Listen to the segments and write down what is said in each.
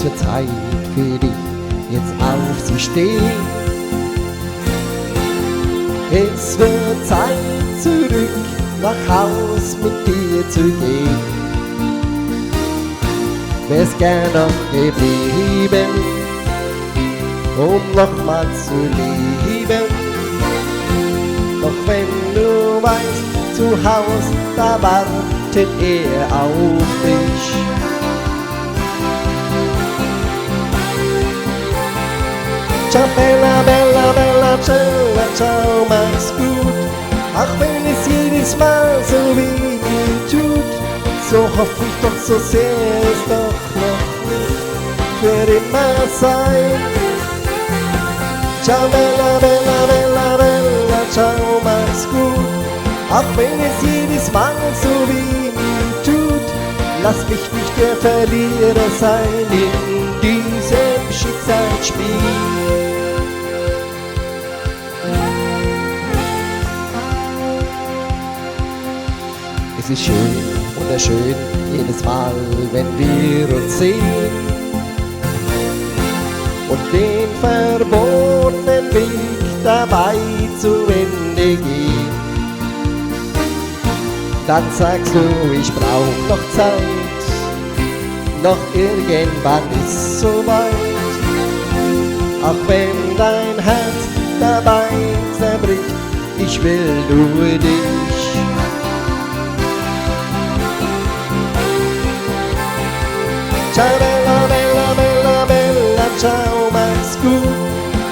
wird Zeit für dich, jetzt aufzustehen. Es wird Zeit, zurück nach Haus mit dir zu gehen. Wär's gern noch geblieben, um nochmals zu lieben. Doch wenn du weißt, zu Haus, da wartet er auf dich. Ciao Bella, Bella, Bella, ciao, ciao, mach's gut. Auch wenn es jedes Mal so weh mir tut, so hoffe ich doch so sehr, es doch noch nicht für immer sein. Ciao Bella, Bella, Bella, Bella, ciao, mach's gut. Auch wenn es jedes Mal so weh mir tut, lass mich nicht der Verlierer sein in diesem Schicksalsspiel. Es ist schön, wunderschön, jedes Mal, wenn wir uns sehen und den verbotenen Weg dabei zu Ende gehen. Dann sagst du, ich brauch noch Zeit, noch irgendwann ist soweit. Auch wenn dein Herz dabei zerbricht, ich will nur dich. Ciao Bella, Bella, Bella, Bella, ciao, mach's gut.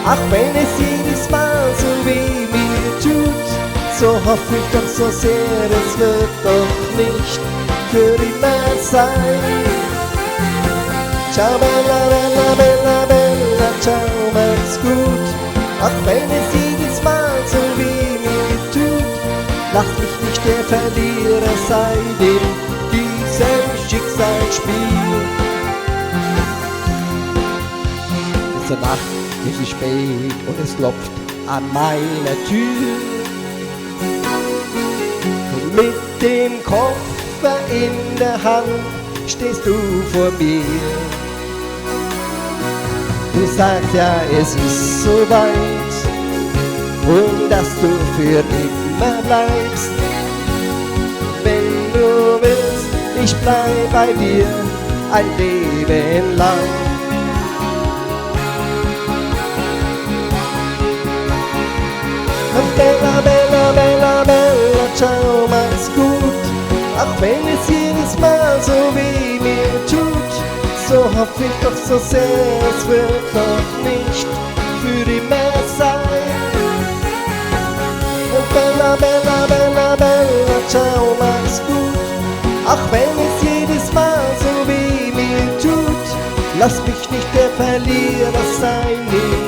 Auch wenn es jedes Mal so weh mir tut, so hoffe ich doch so sehr, es wird doch nicht für immer sein. Ciao Bella, Bella, Bella, Bella, ciao, mach's gut. Auch wenn es jedes Mal so weh mir tut, lass mich nicht der Verlierer sein in diesem Schicksalsspiel. Zur Nacht ist es spät und es klopft an meiner Tür. Und mit dem Koffer in der Hand stehst du vor mir. Du sagst ja, es ist so weit und dass du für immer bleibst. Wenn du willst, ich bleib bei dir ein Leben lang. Bella, Bella, Bella, Bella, ciao, mach's gut. Auch wenn es jedes Mal so weh mir tut, so hoffe ich doch so sehr, es wird doch nicht für immer sein. Und Bella, Bella, Bella, Bella, ciao, mach's gut. Auch wenn es jedes Mal so weh mir tut, lass mich nicht der Verlierer sein.